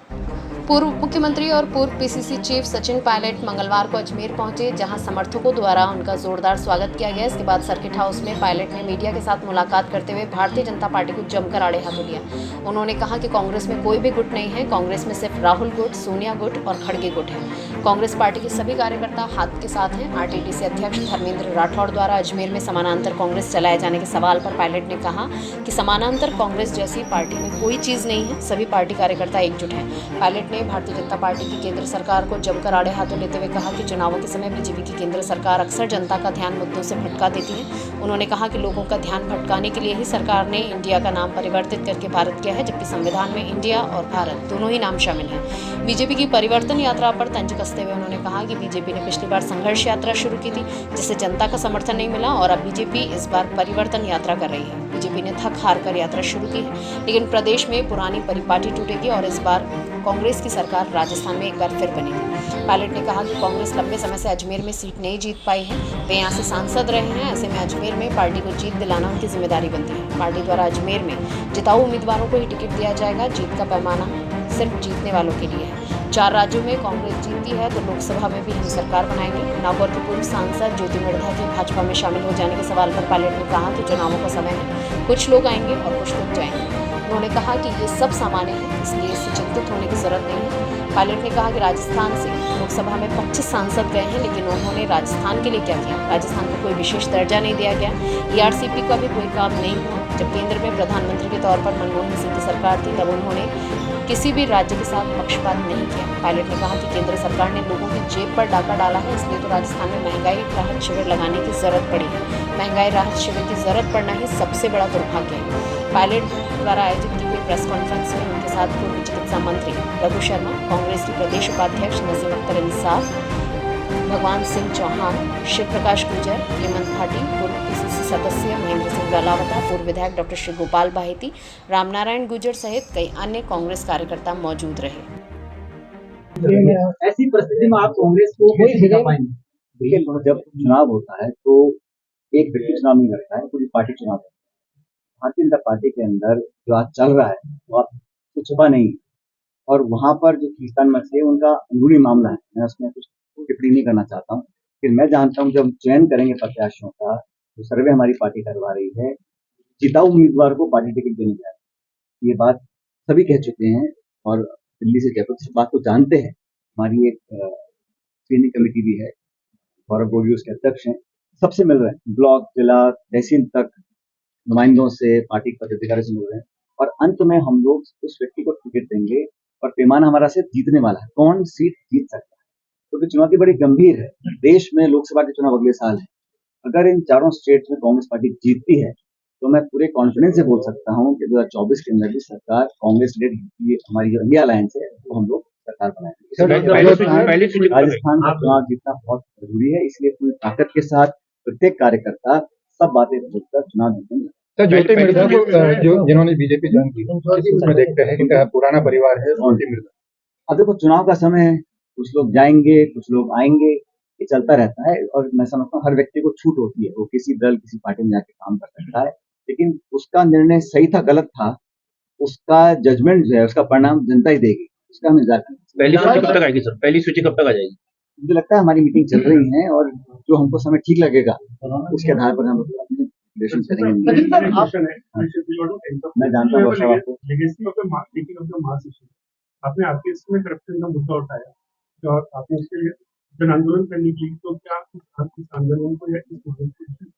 पूर्व मुख्यमंत्री और पूर्व पीसीसी चीफ सचिन पायलट मंगलवार को अजमेर पहुंचे, जहां समर्थकों द्वारा उनका जोरदार स्वागत किया गया। इसके बाद सर्किट हाउस में पायलट ने मीडिया के साथ मुलाकात करते हुए भारतीय जनता पार्टी को जमकर आड़े हाथों लिया। उन्होंने कहा कि कांग्रेस में कोई भी गुट नहीं है, कांग्रेस में सिर्फ राहुल गुट, सोनिया गुट और खड़गे गुट है। कांग्रेस पार्टी के सभी कार्यकर्ता हाथ के साथ हैं। आरटीटीसी अध्यक्ष धर्मेंद्र राठौड़ द्वारा अजमेर में समानांतर कांग्रेस चलाए जाने के सवाल पर पायलट ने कहा कि समानांतर कांग्रेस जैसी पार्टी में कोई चीज़ नहीं है, सभी पार्टी कार्यकर्ता एकजुट हैं। पायलट ने भारतीय जनता पार्टी की केंद्र सरकार को जमकर आड़े हाथों लेते हुए कहा कि चुनावों के समय बीजेपी की केंद्र सरकार अक्सर जनता का ध्यान मुद्दों से भटका देती है। उन्होंने कहा कि लोगों का ध्यान भटकाने के लिए ही सरकार ने इंडिया का नाम परिवर्तित करके भारत किया है, जबकि संविधान में इंडिया और भारत दोनों ही नाम शामिल हैं। बीजेपी की परिवर्तन यात्रा पर तंज कसते हुए उन्होंने कहा कि बीजेपी ने पिछली बार संघर्ष यात्रा शुरू की थी, जिससे जनता का समर्थन नहीं मिला, और अब बीजेपी इस बार परिवर्तन यात्रा कर रही है। बीजेपी ने थक हार कर यात्रा शुरू की है, लेकिन प्रदेश में पुरानी परिपाटी टूटेगी और इस बार कांग्रेस की सरकार राजस्थान में एक बार फिर बनेगी। पायलट ने कहा कि कांग्रेस लंबे समय से अजमेर में सीट नहीं जीत पाई है, वे यहाँ से सांसद रहे हैं। ऐसे में अजमेर में पार्टी को जीत दिलाना उनकी जिम्मेदारी बनती है। पार्टी द्वारा अजमेर में जिताऊ उम्मीदवारों को ही टिकट दिया जाएगा। जीत का पैमाना सिर्फ जीतने वालों के लिए है। 4 राज्यों में कांग्रेस जीतती है तो लोकसभा में भी हम सरकार बनाएंगे। नागौर के पूर्व सांसद ज्योति मिर्धा के भाजपा में शामिल हो जाने के सवाल पर पायलट ने कहा कि चुनावों का समय है, कुछ लोग आएंगे और कुछ लोग जाएंगे। उन्होंने कहा कि ये सब सामान्य है, इसलिए इससे चिंतित होने की जरूरत नहीं है। पायलट ने कहा कि राजस्थान से लोकसभा में 25 सांसद गए हैं, लेकिन उन्होंने राजस्थान के लिए क्या किया? राजस्थान को कोई विशेष दर्जा नहीं दिया गया, ईआरसीपी का भी कोई काम नहीं हुआ। जब केंद्र में प्रधानमंत्री के तौर पर मनमोहन सिंह की सरकार थी, तब उन्होंने किसी भी राज्य के साथ पक्षपात नहीं किया। पायलट ने कहा कि केंद्र सरकार ने लोगों की जेब पर डाका डाला है, इसलिए तो राजस्थान में महंगाई राहत शिविर लगाने की जरूरत पड़ी है। महंगाई राहत शिविर की जरूरत पड़ना ही सबसे बड़ा दुर्भाग्य है। पायलट द्वारा आयोजित की गई प्रेस कॉन्फ्रेंस में उनके साथ पूर्व चिकित्सा मंत्री रघु शर्मा, कांग्रेस की प्रदेश उपाध्यक्ष नसीम अख्तर इंसाफ, भगवान सिंह चौहान, शिव प्रकाश गुर्जर, हेमंत भाटी, पूर्व पीसीसी सदस्य महेंद्र सिंह रालावता, पूर्व विधायक डॉक्टर श्री गोपाल बाहेती, रामनारायण गुर्जर सहित कई अन्य कांग्रेस कार्यकर्ता मौजूद रहे। ऐसी परिस्थिति में आप कांग्रेस को कैसे जिता पाएंगे? देखिए, जब चुनाव होता है तो एक व्यक्ति चुनाव नहीं लड़ता है, पूरी पार्टी चुनाव लड़ती है। भारतीय जनता पार्टी के अंदर जो आज चल रहा है वो आप कुछ छुपा नहीं है, और वहां पर जो खींचतान मच रही है उनका अंदरूनी मामला है। मैं उसमें कुछ टिप्पणी नहीं करना चाहता हूँ। फिर मैं जानता हूँ जब चयन करेंगे प्रत्याशियों का, तो सर्वे हमारी पार्टी करवा रही है, जिताऊ उम्मीदवार को पार्टी टिकट देने जा रही है। ये बात सभी कह चुके हैं और दिल्ली से जयपुर इस बात को जानते हैं। हमारी एक स्क्रीनिंग कमेटी भी है, गौरव गोगी उसके अध्यक्ष हैं, सबसे मिल रहे हैं, ब्लॉक, जिला, तहसील तक नुमाइंदों से, पार्टी के पदाधिकारियों से मिल रहे हैं, और अंत में हम लोग उस व्यक्ति को टिकट देंगे। और पैमाना हमारा सिर्फ जीतने वाला है, कौन सीट जीत सकता है, क्योंकि चुनौती बड़ी गंभीर है। देश में लोकसभा के चुनाव अगले साल है। अगर इन चारों स्टेट्स में कांग्रेस पार्टी जीतती है तो मैं पूरे कॉन्फिडेंस से बोल सकता हूँ कि 2024 के अंदर भी सरकार कांग्रेस लेड, हमारी जो इंडिया अलायंस है वो हम लोग सरकार बनाएंगे। राजस्थान का चुनाव जीतना बहुत जरूरी है, इसलिए पूरी ताकत के साथ प्रत्येक कार्यकर्ता सब बातें बोलकर चुनाव जीतेंगे। सर, ज्योति मिर्धा को जो जिन्होंने बीजेपी ज्वाइन की, उसमें देखते हैं कि पुराना परिवार है ज्योति मिर्धा। अब देखो, चुनाव का समय है, कुछ लोग जाएंगे, कुछ लोग आएंगे, ये चलता रहता है। और मैं समझता हूँ हर व्यक्ति को छूट होती है, वो किसी दल, किसी पार्टी में जाके काम कर सकता है, लेकिन उसका निर्णय सही था गलत था, उसका जजमेंट जो है, उसका परिणाम जनता ही देगी, उसका हम इंतजार करेंगे। पहली सूची कब तक आएगी सर? पहली सूची कब तक आ जाएगी? मुझे लगता है हमारी मीटिंग चल रही है और जो हमको समय ठीक लगेगा उसके आधार पर हम अपने विश्लेषण करेंगे। मैं जानता हूँ आपको, आपने आपके इसमें करप्शन का मुद्दा उठाया और आपने उसके लिए जन आंदोलन करने के लिए, तो क्या आप इस आंदोलन को या इस मुद्दे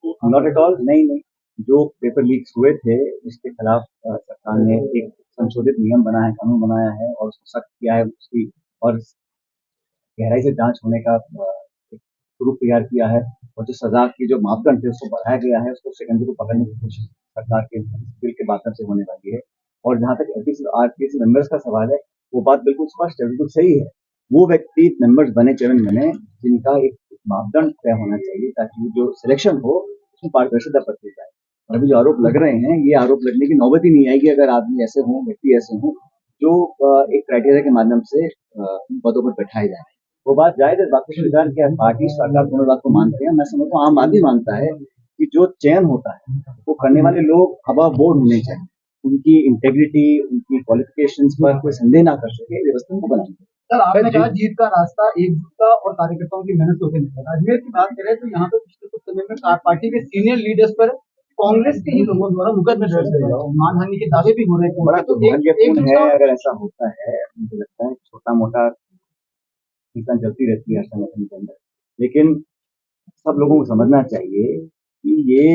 को नॉट एट ऑल, नहीं, जो पेपर लीक्स हुए थे उसके खिलाफ सरकार ने एक संशोधित नियम बनाया है, कानून बनाया है और उसको सख्त किया है, उसकी और गहराई से जांच होने का एक स्वरूप तैयार किया है, और जो सजा की जो मापदंड थे उसको बढ़ाया गया है, उसको शिकंजे को पकड़ने की कोशिश सरकार के बिल के माध्यम से होने वाली है। और जहाँ तक आरपीसी मेंबर्स का सवाल है, वो बात बिल्कुल स्पष्ट है, बिल्कुल सही है। वो व्यक्ति मेंबर्स बने, चेयरमैन बने, जिनका एक मापदंड तय होना चाहिए, ताकि जो सिलेक्शन हो उसमें पारदर्शिता बरती जाए। और अभी जो आरोप लग रहे हैं, ये आरोप लगने की नौबत ही नहीं आएगी अगर आदमी ऐसे हों, व्यक्ति ऐसे हों जो एक क्राइटेरिया के माध्यम से पदों पर बैठाए जाए। वो बात जायज है, बाकी संविधान क्या है, पार्टी सरकार दोनों बात को मानते हैं। मैं समझता हूँ आम आदमी मानता है कि जो चयन होता है वो करने वाले लोग अबव बोर्ड होने चाहिए, उनकी इंटेग्रिटी, उनकी क्वालिफिकेशंस पर कोई संदेह ना कर सके, व्यवस्था को बनाएंगे। सर आपने कहा जीत का रास्ता एकजुटता और कार्यकर्ताओं की मेहनत से होकर निकला। अजमेर की बात करें तो यहाँ पे पिछले कुछ समय में पार्टी के सीनियर लीडर्स पर कांग्रेस के ही लोगों द्वारा मुकदमे दर्ज किए गए, मानहानि के दावे भी हो रहे हैं। बड़ा दुर्भाग्यपूर्ण है अगर ऐसा होता है। मुझे लगता है छोटा मोटा चीजें चलती रहती है संगठन के अंदर, लेकिन सब लोगों को समझना चाहिए कि ये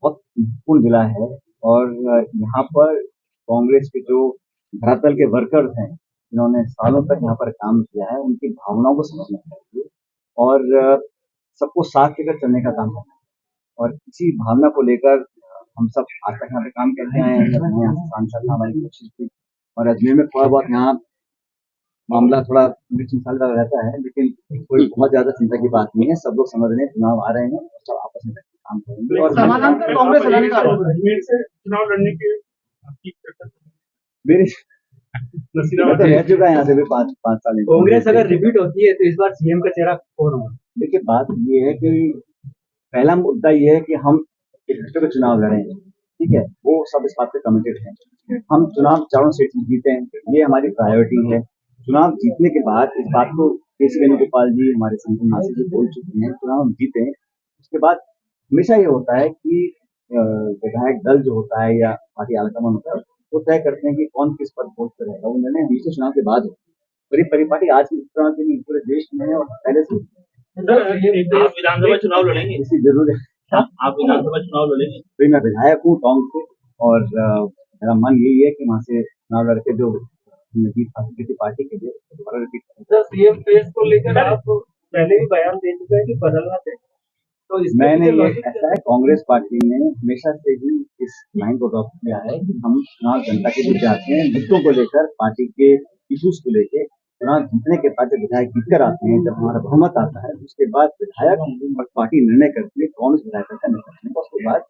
बहुत महत्वपूर्ण जिला है और यहाँ पर कांग्रेस के जो धरातल के वर्कर्स हैं, जिन्होंने सालों तक यहाँ पर काम किया है, उनकी भावनाओं को समझना चाहिए और सबको साथ लेकर चलने का काम करना है। और इसी भावना को लेकर हम सब आज तक यहाँ पे काम करते आए हैं। जब यहाँ से सांसद हमारी कोशिश थी और अजमेर में थोड़ा बहुत यहाँ मामला थोड़ा मिसाल का रहता है, लेकिन कोई बहुत ज्यादा चिंता की बात नहीं है। सब लोग समझ रहे हैं चुनाव आ रहे हैं, सब आपस में काम करेंगे। और समानांतर कांग्रेस चलाने का आरोप है। अजमेर से चुनाव लड़ने के आपकी मेरे मैं तो रह चुका है यहाँ से भी पाँच साल। कांग्रेस अगर रिपीट होती है तो इस बार सीएम का चेहरा कौन होगा? देखिए बात ये है कि पहला मुद्दा ये है कि हम इकट्ठे पे चुनाव लड़े हैं, ठीक है, वो सब इस बात पे कमिटेड हैं। हम चुनाव चारों सीट में जीते हैं, ये हमारी प्रायोरिटी है। चुनाव जीतने के बाद इस बात को केसी वेणुगोपाल जी हमारे संगठन महासचिव जी बोल चुके हैं, चुनाव हम जीते हैं उसके बाद हमेशा ये होता है कि विधायक दल जो होता है या पार्टी आलाकमान होता है वो तय करते हैं कि कौन किस पर पोस्ट पर रहेगा। वो निर्णय हमेशा चुनाव के बाद होता है। परिपाटी आज की चुनाव के लिए पूरे देश में है और पहले से आप विधानसभा चुनाव लड़ेंगे? इसी जरूर है। आप विधानसभा चुनाव लड़ेंगे? तो मैं विधायक हूँ टोंक से और मेरा मन यही है कि वहाँ से चुनाव लड़के जो जीत हासिल की थी पार्टी के लिए दोबारा रिपीट करें। सीएम फेस को लेकर आप पहले ही बयान दे चुके हैं कि बदलना चाहिए, तो मैंने ये ऐसा है कांग्रेस पार्टी ने हमेशा से ही इस लाइन को अडॉप्ट किया है कि हम चुनाव जनता के बीच जाते हैं, मुद्दों को लेकर, पार्टी के इशूज को लेकर। चुनाव जीतने के बाद जब विधायक जीतकर आते हैं, जब हमारा बहुमत आता है, उसके बाद विधायक और पार्टी निर्णय करती है कौन उस विधायक का निर्णय करने का, उसके बाद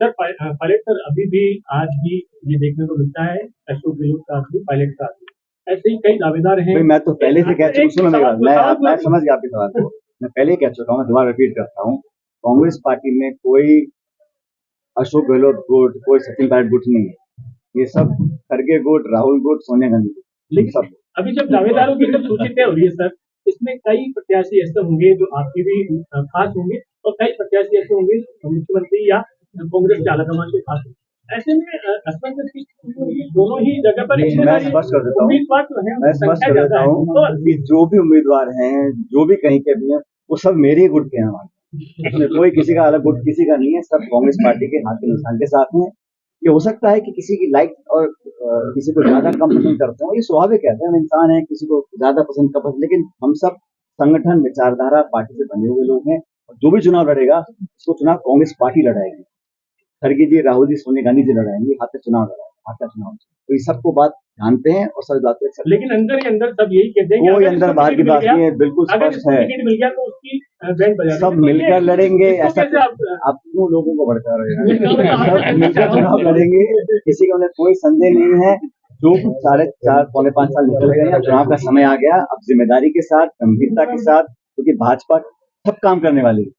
सर पायलट सर अभी भी आज भी ये देखने को मिलता है अशोक गहलोत का आदमी पायलट का आदमी, ऐसे ही कई दावेदार हैं। मैं तो पहले से कह चुका हूँ, सुनो मैं समझ गया आपके सवाल को। मैं पहले ही कह चुका हूँ, मैं दोबारा रिपीट करता हूँ, कांग्रेस पार्टी में कोई अशोक गहलोत गुट, कोई सचिन पायलट गुट नहीं है। ये सब खड़गे गुट, राहुल गुट, सोनिया गांधी गुट, लेकिन सब अभी जब दावेदारों की जब सूची तय हो रही है सर, इसमें कई प्रत्याशी ऐसे होंगे जो आपके भी खास होंगे और कई प्रत्याशी ऐसे होंगे मुख्यमंत्री या कांग्रेस के आलाकमान के खास होंगे। ऐसे में असमंजस की दोनों ही जगह पर मैं स्पष्ट कर देता हूँ, मैं स्पष्ट कर देता हूँ कि जो भी उम्मीदवार हैं, जो भी कहीं के भी हैं, वो सब मेरे ही गुट के हैं। उसमें कोई किसी का अलग गुट किसी का नहीं है, सब कांग्रेस पार्टी के हाथ के निशान के साथ में। ये हो सकता है कि किसी की लाइक और किसी को ज्यादा कम पसंद करते हो, ये स्वाभाविक है, हम इंसान है, किसी को ज्यादा पसंद कम पसंद, लेकिन हम सब संगठन विचारधारा पार्टी से बने हुए लोग हैं। जो भी चुनाव लड़ेगा उसको चुनाव कांग्रेस पार्टी लड़ाएगी, खड़गे जी, राहुल जी, सोनिया गांधी जी लड़ाएंगे, हाथ का चुनाव लड़ाएंगे, हाथ का चुनाव। तो ये सबको बात जानते हैं और सब बात को, लेकिन अंदर ही अंदर सब यही कहते हैं कोई अंदर बाहर की बात नहीं है, बिल्कुल स्पष्ट है, मिल गया तो उसकी बैंड बजा सब मिलकर लड़ेंगे। ऐसा आप क्यों लोगों को भड़का रहे हैं? सब मिलकर चुनाव लड़ेंगे, किसी का उन्हें कोई संदेह नहीं है। जो 4.5 पौने 5 साल निकल गए हैं, चुनाव का समय आ गया, अब जिम्मेदारी के साथ, गंभीरता के साथ, क्योंकि भाजपा सब काम करने वाली है।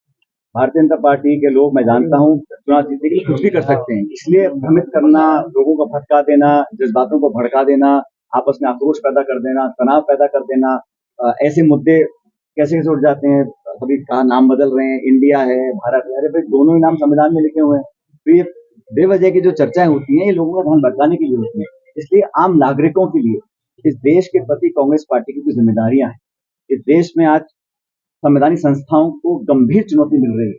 भारतीय जनता पार्टी के लोग, मैं जानता हूँ, चुनाव जीतने के लिए कुछ भी कर सकते हैं, इसलिए भ्रमित करना, लोगों को भटका देना, जज्बातों को भड़का देना, आपस में आक्रोश पैदा कर देना, तनाव पैदा कर देना, ऐसे मुद्दे कैसे कैसे उठ जाते हैं। कभी कहा नाम बदल रहे हैं, इंडिया है, भारत है, अरे भाई दोनों ही नाम संविधान में लिखे हुए हैं। तो ये बेवजह की जो चर्चाएं होती हैं, ये लोगों का ध्यान भटकाने के लिए होती है। इसलिए आम नागरिकों के लिए इस देश के प्रति कांग्रेस पार्टी की जो जिम्मेदारियां हैं, इस देश में आज संवैधानिक संस्थाओं को गंभीर चुनौती मिल रही है,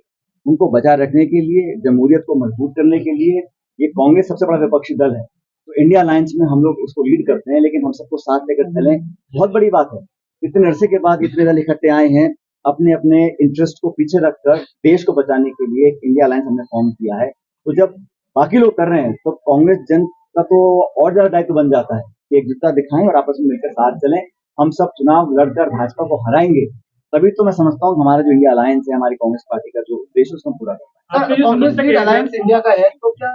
उनको बचाए रखने के लिए, जमहूरियत को मजबूत करने के लिए ये कांग्रेस सबसे बड़ा विपक्षी दल है। तो इंडिया अलायंस में हम लोग उसको लीड करते हैं, लेकिन हम सबको साथ लेकर चलें, बहुत बड़ी बात है। इतने अरसे के बाद इतने दल इकट्ठे आए हैं, अपने अपने इंटरेस्ट को पीछे रखकर देश को बचाने के लिए एक इंडिया अलायंस हमने फॉर्म किया है। तो जब बाकी लोग कर रहे हैं तो कांग्रेस जन का तो और ज्यादा दायित्व बन जाता है कि एकजुटता दिखाएं और आपस में मिलकर साथ चलें। हम सब चुनाव लड़कर भाजपा को हराएंगे, तभी तो मैं समझता हूँ हमारा जो इंडिया अलायंस है, हमारी कांग्रेस पार्टी का जो उद्देश्य उसको पूरा करता है। कांग्रेस लीड अलायंस इंडिया का है, तो क्या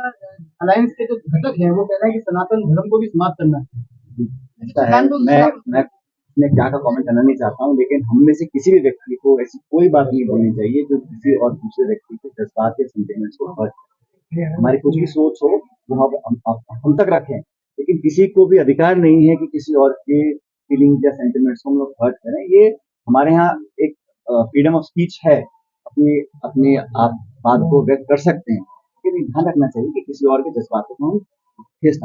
अलायंस के जो घटक हैं वो कह रहे हैं कि सनातन धर्म को भी समाप्त करना है? मैं क्या का कमेंट करना नहीं चाहता हूँ, लेकिन हम में से किसी भी व्यक्ति को ऐसी कोई बात नहीं बोलनी चाहिए जो किसी और दूसरे व्यक्ति के जज्बात या सेंटिमेंट्स को हर्ट। हमारी खुद की सोच हो वो हम तक रखें, लेकिन किसी को भी अधिकार नहीं है कि किसी और के फीलिंग्स या सेंटिमेंट्स को हम लोग हर्ट करें। ये हमारे यहाँ एक फ्रीडम ऑफ स्पीच है, अपनी अपनी आप बात को व्यक्त कर सकते हैं, लेकिन ध्यान रखना चाहिए कि किसी और के जज्बातों को हम